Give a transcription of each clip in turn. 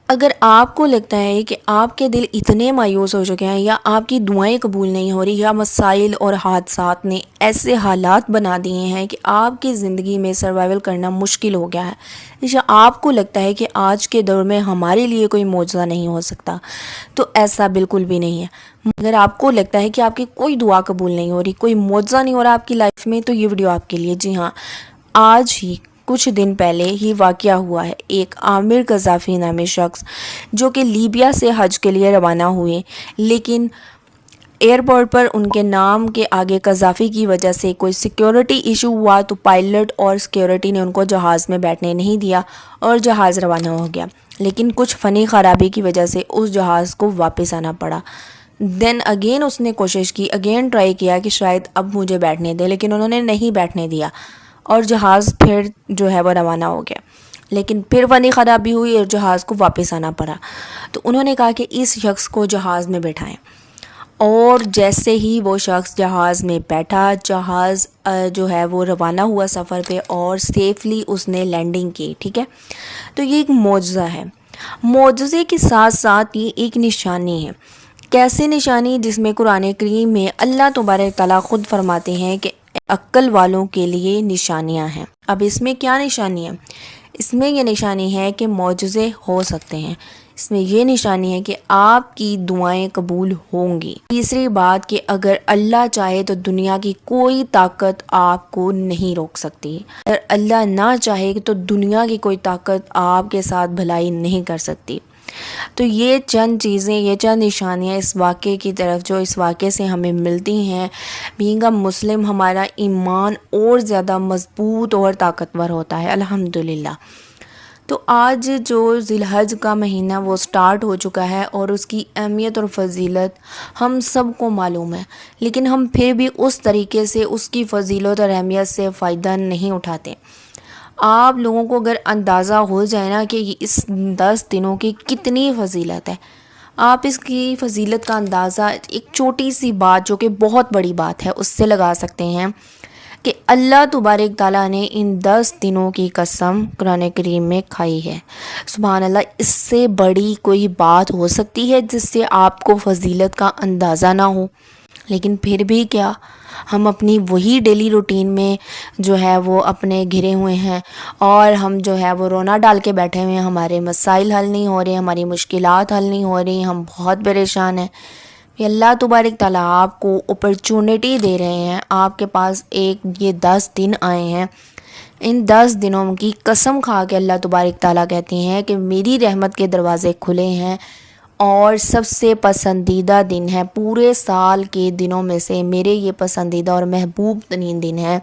اگر آپ کو لگتا ہے کہ آپ کے دل اتنے مایوس ہو چکے ہیں یا آپ کی دعائیں قبول نہیں ہو رہی یا مسائل اور حادثات نے ایسے حالات بنا دیے ہیں کہ آپ کی زندگی میں سروائیول کرنا مشکل ہو گیا ہے، یا آپ کو لگتا ہے کہ آج کے دور میں ہمارے لیے کوئی معجزہ نہیں ہو سکتا، تو ایسا بالکل بھی نہیں ہے۔ اگر آپ کو لگتا ہے کہ آپ کی کوئی دعا قبول نہیں ہو رہی، کوئی معجزہ نہیں ہو رہا آپ کی لائف میں، تو یہ ویڈیو آپ کے لیے۔ جی ہاں، آج ہی کچھ دن پہلے ہی واقعہ ہوا ہے۔ ایک عامر قذافی نامی شخص جو کہ لیبیا سے حج کے لیے روانہ ہوئے، لیکن ایئرپورٹ پر ان کے نام کے آگے قذافی کی وجہ سے کوئی سیکیورٹی ایشو ہوا، تو پائلٹ اور سیکیورٹی نے ان کو جہاز میں بیٹھنے نہیں دیا اور جہاز روانہ ہو گیا، لیکن کچھ فنی خرابی کی وجہ سے اس جہاز کو واپس آنا پڑا۔ دین اگین اس نے کوشش کی، اگین ٹرائی کیا کہ شاید اب مجھے بیٹھنے دے، لیکن انہوں نے نہیں بیٹھنے دیا اور جہاز پھر جو ہے وہ روانہ ہو گیا، لیکن پھر فنی خرابی ہوئی اور جہاز کو واپس آنا پڑا۔ تو انہوں نے کہا کہ اس شخص کو جہاز میں بٹھائیں، اور جیسے ہی وہ شخص جہاز میں بیٹھا، جہاز جو ہے وہ روانہ ہوا سفر پہ اور سیفلی اس نے لینڈنگ کی۔ ٹھیک ہے، تو یہ ایک معجزہ ہے۔ معجزے کے ساتھ ساتھ یہ ایک نشانی ہے۔ کیسے نشانی؟ جس میں قرآن کریم میں اللہ تبارک تعالیٰ خود فرماتے ہیں کہ عقل والوں کے لیے نشانیاں ہیں۔ اب اس میں کیا نشانی ہے؟ اس میں یہ نشانی ہے کہ معجزے ہو سکتے ہیں، اس میں یہ نشانی ہے کہ آپ کی دعائیں قبول ہوں گی۔ تیسری بات کہ اگر اللہ چاہے تو دنیا کی کوئی طاقت آپ کو نہیں روک سکتی، اگر اللہ نہ چاہے تو دنیا کی کوئی طاقت آپ کے ساتھ بھلائی نہیں کر سکتی۔ تو یہ چند چیزیں، یہ چند نشانیاں اس واقعے کی طرف جو اس واقعے سے ہمیں ملتی ہیں۔ بینگ اے مسلم ہمارا ایمان اور زیادہ مضبوط اور طاقتور ہوتا ہے، الحمدللہ۔ تو آج جو ذی الحج کا مہینہ وہ سٹارٹ ہو چکا ہے اور اس کی اہمیت اور فضیلت ہم سب کو معلوم ہے، لیکن ہم پھر بھی اس طریقے سے اس کی فضیلت اور اہمیت سے فائدہ نہیں اٹھاتے۔ آپ لوگوں کو اگر اندازہ ہو جائے نا کہ اس 10 دنوں کی کتنی فضیلت ہے، آپ اس کی فضیلت کا اندازہ ایک چھوٹی سی بات جو کہ بہت بڑی بات ہے اس سے لگا سکتے ہیں کہ اللہ تبارک تعالیٰ نے ان 10 دنوں کی قسم قرآن کریم میں کھائی ہے۔ سبحان اللہ، اس سے بڑی کوئی بات ہو سکتی ہے جس سے آپ کو فضیلت کا اندازہ نہ ہو؟ لیکن پھر بھی کیا، ہم اپنی وہی ڈیلی روٹین میں جو ہے وہ اپنے گھرے ہوئے ہیں اور ہم جو ہے وہ رونا ڈال کے بیٹھے ہوئے ہیں، ہمارے مسائل حل نہیں ہو رہے، ہماری مشکلات حل نہیں ہو رہی، ہم بہت پریشان ہیں۔ اللہ تبارک تعالیٰ آپ کو اپرچونٹی دے رہے ہیں، آپ کے پاس ایک یہ 10 دن آئے ہیں۔ ان 10 دنوں کی قسم کھا کے اللہ تبارک تعالیٰ کہتے ہیں کہ میری رحمت کے دروازے کھلے ہیں اور سب سے پسندیدہ دن ہے، پورے سال کے دنوں میں سے میرے یہ پسندیدہ اور محبوب ترین دن ہے۔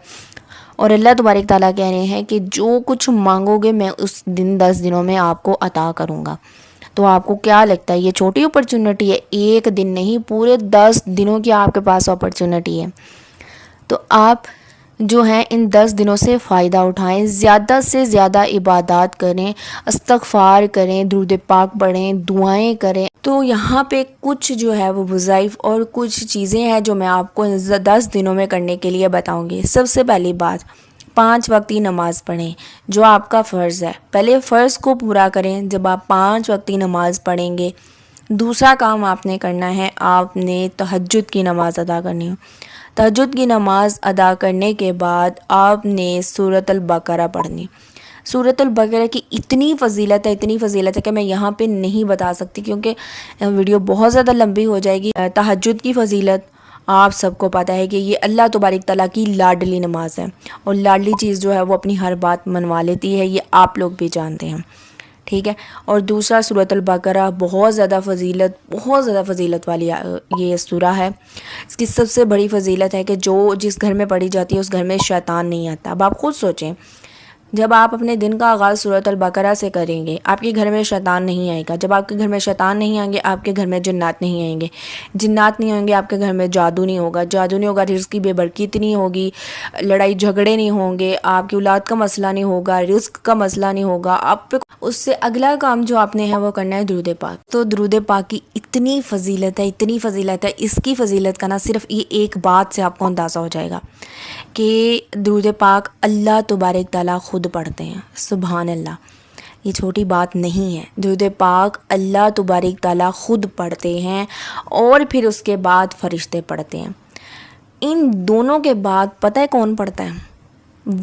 اور اللہ تبارک تعالیٰ کہہ رہے ہیں کہ جو کچھ مانگو گے میں اس دن 10 دنوں میں آپ کو عطا کروں گا۔ تو آپ کو کیا لگتا ہے یہ چھوٹی اپرچونٹی ہے؟ ایک دن نہیں، پورے 10 دنوں کی آپ کے پاس اپرچونٹی ہے۔ تو آپ جو ہیں ان 10 دنوں سے فائدہ اٹھائیں، زیادہ سے زیادہ عبادات کریں، استغفار کریں، درود پاک پڑھیں، دعائیں کریں۔ تو یہاں پہ کچھ جو ہے وہ وظائف اور کچھ چیزیں ہیں جو میں آپ کو 10 دنوں میں کرنے کے لیے بتاؤں گی۔ سب سے پہلی بات، 5 وقتی نماز پڑھیں جو آپ کا فرض ہے۔ پہلے فرض کو پورا کریں جب آپ 5 وقتی نماز پڑھیں گے۔ دوسرا کام آپ نے کرنا ہے، آپ نے تہجد کی نماز ادا کرنی ہے۔ تہجد کی نماز ادا کرنے کے بعد آپ نے سورۃ البقرہ پڑھنی۔ سورۃ البقرہ کی اتنی فضیلت ہے کہ میں یہاں پہ نہیں بتا سکتی کیونکہ ویڈیو بہت زیادہ لمبی ہو جائے گی۔ تہجد کی فضیلت آپ سب کو پتہ ہے کہ یہ اللہ تبارک تعالیٰ کی لاڈلی نماز ہے، اور لاڈلی چیز جو ہے وہ اپنی ہر بات منوا لیتی ہے، یہ آپ لوگ بھی جانتے ہیں، ٹھیک ہے۔ اور دوسرا سورۃ البقرہ بہت زیادہ فضیلت والی یہ سورہ ہے۔ اس کی سب سے بڑی فضیلت ہے کہ جس گھر میں پڑھی جاتی ہے اس گھر میں شیطان نہیں آتا۔ اب آپ خود سوچیں، جب آپ اپنے دن کا آغاز سورۃ البقرہ سے کریں گے آپ کے گھر میں شیطان نہیں آئے گا۔ جب آپ کے گھر میں شیطان نہیں آئیں گے آپ کے گھر میں جنات نہیں آئیں گے، جنات نہیں آئیں گے آپ کے گھر میں جادو نہیں ہوگا، رزق کی بے برکت نہیں ہوگی، لڑائی جھگڑے نہیں ہوں گے، آپ کی اولاد کا مسئلہ نہیں ہوگا، رزق کا مسئلہ نہیں ہوگا۔ آپ پہ اس سے اگلا کام جو آپ نے ہے وہ کرنا ہے درود پاک۔ تو درود پاک کی اتنی فضیلت ہے، اس کی فضیلت کا نہ صرف یہ ایک بات سے آپ کو اندازہ ہو جائے گا کہ درود پاک اللہ تبارک تعالیٰ خود پڑھتے ہیں، سبحان اللہ۔ یہ چھوٹی بات نہیں ہے. درود پاک اللہ تبارک تعالیٰ خود پڑھتے ہیں اور پھر اس کے بعد فرشتے پڑھتے ہیں. ان دونوں کے بعد پتہ ہے کون پڑھتا ہے؟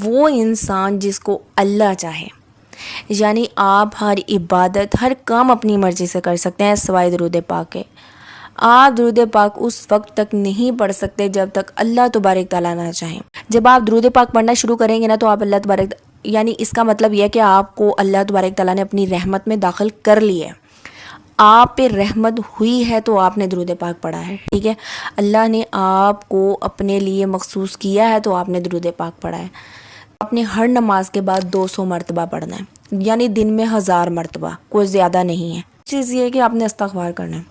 وہ انسان جس کو اللہ چاہے. یعنی آپ ہر عبادت ہر کام اپنی مرضی سے کر سکتے ہیں سوائے درود پاک کے. آپ درود پاک اس وقت تک نہیں پڑھ سکتے جب تک اللہ تبارک تعالیٰ نہ چاہیں. جب آپ درود پاک پڑھنا شروع کریں گے نا تو آپ اللہ تبارک، یعنی اس کا مطلب یہ ہے کہ آپ کو اللہ تبارک تعالیٰ نے اپنی رحمت میں داخل کر لی ہے. آپ پہ رحمت ہوئی ہے تو آپ نے درود پاک پڑھا ہے. ٹھیک ہے، اللہ نے آپ کو اپنے لیے مخصوص کیا ہے تو آپ نے درود پاک پڑھا ہے. آپ نے ہر نماز کے بعد 200 مرتبہ پڑھنا ہے، یعنی دن میں 1000 مرتبہ، کوئی زیادہ نہیں ہے. چیز یہ ہے کہ آپ نے استغفار کرنا ہے.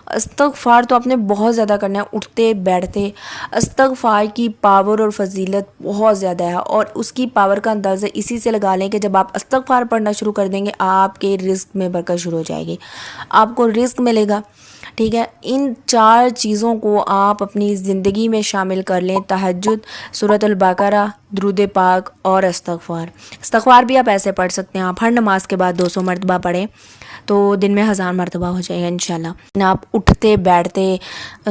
استغفار تو آپ نے بہت زیادہ کرنا ہے، اٹھتے بیٹھتے. استغفار کی پاور اور فضیلت بہت زیادہ ہے، اور اس کی پاور کا اندازہ اسی سے لگا لیں کہ جب آپ استغفار پڑھنا شروع کر دیں گے آپ کے رزق میں برکت شروع ہو جائے گی، آپ کو رزق ملے گا. ٹھیک ہے، ان 4 چیزوں کو آپ اپنی زندگی میں شامل کر لیں: تہجد، سورۃ البقرہ، درود پاک اور استغفار. استغفار بھی آپ ایسے پڑھ سکتے ہیں، آپ ہر نماز کے بعد 200 مرتبہ پڑھیں تو دن میں 1000 مرتبہ ہو جائے گا انشاءاللہ. آپ اٹھتے بیٹھتے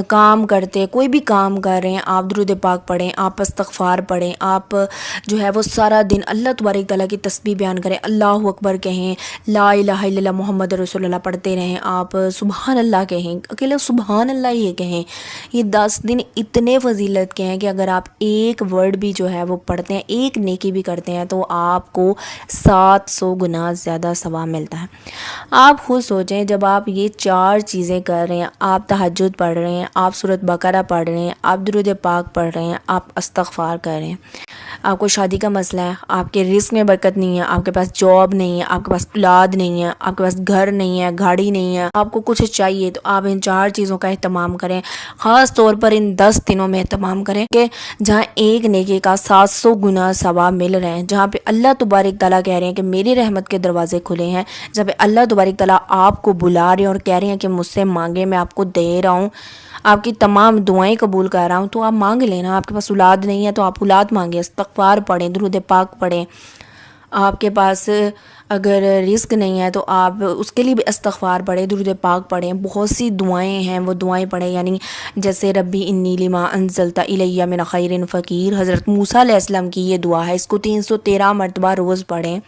کام کرتے، کوئی بھی کام کر رہے ہیں، آپ درود پاک پڑھیں، آپ استغفار پڑھیں، آپ جو ہے وہ سارا دن اللہ تبارک تعالیٰ کی تسبیح بیان کریں، اللہ اکبر کہیں، لا الہ الا اللہ محمد رسول اللہ پڑھتے رہیں، آپ سبحان اللہ کہیں، اکیلے سبحان اللہ یہ کہیں. یہ 10 دن اتنے فضیلت کے ہیں کہ اگر آپ ایک ورڈ بھی جو ہے وہ پڑھتے ہیں، ایک نیکی بھی کرتے ہیں تو آپ کو 700 گنا زیادہ ثواب ملتا ہے. آپ خود سوچیں، جب آپ یہ 4 چیزیں کر رہے ہیں، آپ تہجد پڑھ رہے ہیں، آپ سورۃ بقرہ پڑھ رہے ہیں، آپ درود پاک پڑھ رہے ہیں، آپ استغفار کر رہے ہیں، آپ کو شادی کا مسئلہ ہے، آپ کے رزق میں برکت نہیں ہے، آپ کے پاس جاب نہیں ہے، آپ کے پاس اولاد نہیں ہے، آپ کے پاس گھر نہیں ہے، گاڑی نہیں ہے، آپ کو کچھ چاہیے، تو آپ ان 4 چیزوں کا اہتمام کریں. خاص طور پر ان 10 دنوں میں اہتمام کریں کہ جہاں ایک نیکی کا 700 گنا ثواب مل رہے ہیں، جہاں پہ اللہ تبارک تعالیٰ کہہ رہے ہیں کہ میری رحمت کے دروازے کھلے ہیں، جب اللہ تبارک تعالیٰ آپ کو بلا رہے ہیں اور کہہ رہے ہیں کہ مجھ سے مانگے، میں آپ کو دے رہا ہوں، آپ کی تمام دعائیں قبول کر رہا ہوں، تو آپ مانگ لینا. آپ کے پاس اولاد نہیں ہے تو آپ اولاد مانگیں، استغفار پڑھیں، درود پاک پڑھیں. آپ کے پاس اگر رزق نہیں ہے تو آپ اس کے لیے بھی استغفار پڑھیں، درود پاک پڑھیں. بہت سی دعائیں ہیں، وہ دعائیں پڑھیں، یعنی جیسے ربی انی لما انزلت الی من خیر فقیر، حضرت موسیٰ علیہ السلام کی یہ دعا ہے، اس کو 313 مرتبہ روز پڑھیں.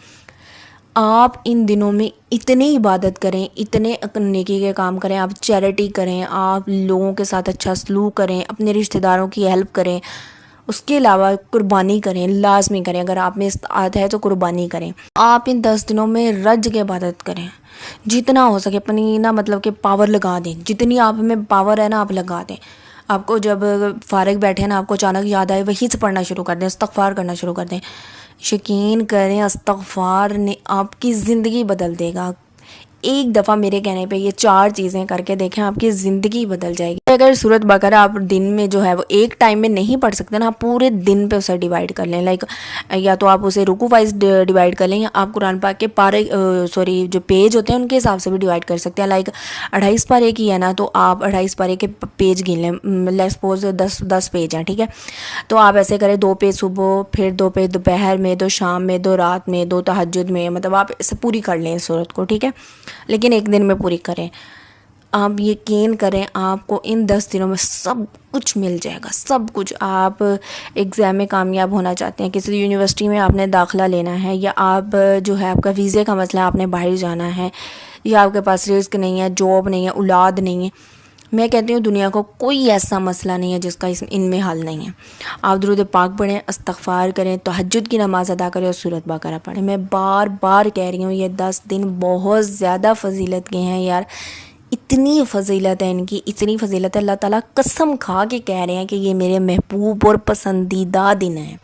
آپ ان دنوں میں اتنی عبادت کریں، اتنے نیکی کے کام کریں، آپ چیریٹی کریں، آپ لوگوں کے ساتھ اچھا سلوک کریں، اپنے رشتہ داروں کی ہیلپ کریں. اس کے علاوہ قربانی کریں، لازمی کریں، اگر آپ میں استطاعت ہے تو قربانی کریں. آپ ان 10 دنوں میں رج کے عبادت کریں، جتنا ہو سکے اپنی نا مطلب کہ پاور لگا دیں، جتنی آپ میں پاور ہے نا آپ لگا دیں. آپ کو جب فارغ بیٹھے نا، آپ کو اچانک یاد آئے، وہیں سے پڑھنا شروع کر دیں، استغفار کرنا شروع کر دیں. یقین کریں استغفار نے آپ کی زندگی بدل دے گا. ایک دفعہ میرے کہنے پہ یہ 4 چیزیں کر کے دیکھیں، آپ کی زندگی بدل جائے گی. اگر سورۃ بقرہ آپ دن میں جو ہے وہ ایک ٹائم میں نہیں پڑھ سکتے نا، آپ پورے دن پہ اسے ڈیوائیڈ کر لیں. لائک یا تو آپ اسے رکوع وائز ڈیوائیڈ کر لیں، یا آپ قرآن پاک کے پارے جو پیج ہوتے ہیں ان کے حساب سے بھی ڈیوائیڈ کر سکتے ہیں. لائک 28 پارے کی ہے نا تو آپ 28 پارے کے پیج گن لیں. لیٹس سپوز 10 پیج ہیں، ٹھیک ہے، تو آپ ایسے کریں 2 پیج صبح، پھر 2 پیج دوپہر میں، 2 شام میں، 2 رات میں، 2 تہجد میں. مطلب آپ اسے پوری کر لیں صورت کو، ٹھیک ہے، لیکن ایک دن میں پوری کریں. آپ یقین کریں آپ کو ان 10 دنوں میں سب کچھ مل جائے گا، سب کچھ. آپ ایگزام میں کامیاب ہونا چاہتے ہیں، کسی یونیورسٹی میں آپ نے داخلہ لینا ہے، یا آپ جو ہے آپ کا ویزے کا مسئلہ ہے، آپ نے باہر جانا ہے، یا آپ کے پاس رزق نہیں ہے، جاب نہیں ہے، اولاد نہیں ہے، میں کہتی ہوں دنیا کو کوئی ایسا مسئلہ نہیں ہے جس کا ان میں حل نہیں ہے. آپ درود پاک پڑھیں، استغفار کریں، تہجد کی نماز ادا کریں اور سورۃ بقرہ پڑھیں. میں بار بار کہہ رہی ہوں یہ 10 دن بہت زیادہ فضیلت کے ہیں یار. اتنی فضیلت ہے ان کی، اتنی فضیلت ہے، اللہ تعالیٰ قسم کھا کے کہہ رہے ہیں کہ یہ میرے محبوب اور پسندیدہ دن ہیں.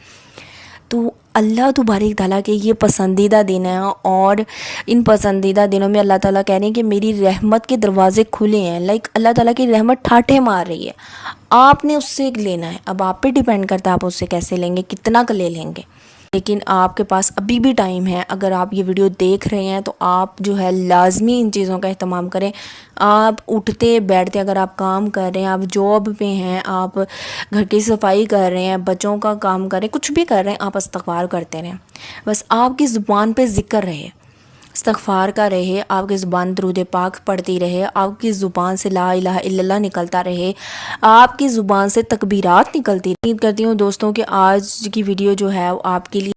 تو اللہ تبارک تعالیٰ کے یہ پسندیدہ دن ہیں، اور ان پسندیدہ دنوں میں اللہ تعالیٰ کہہ رہے ہیں کہ میری رحمت کے دروازے کھلے ہیں. لائک اللہ تعالیٰ کی رحمت ٹھاٹھے مار رہی ہے، آپ نے اس سے لینا ہے. اب آپ پہ ڈیپینڈ کرتا ہے آپ اس سے کیسے لیں گے، کتنا کا لے لیں گے. لیکن آپ کے پاس ابھی بھی ٹائم ہے. اگر آپ یہ ویڈیو دیکھ رہے ہیں تو آپ جو ہے لازمی ان چیزوں کا اہتمام کریں. آپ اٹھتے بیٹھتے، اگر آپ کام کر رہے ہیں، آپ جاب پہ ہیں، آپ گھر کی صفائی کر رہے ہیں، بچوں کا کام کر رہے ہیں، کچھ بھی کر رہے ہیں، آپ استغفار کرتے رہیں. بس آپ کی زبان پہ ذکر رہے، استغفار کا رہے، آپ کی زبان درود پاک پڑھتی رہے، آپ کی زبان سے لا الہ الا اللہ نکلتا رہے، آپ کی زبان سے تکبیرات نکلتی رہے۔ امید کرتی ہوں دوستوں کہ آج کی ویڈیو جو ہے وہ آپ کے لیے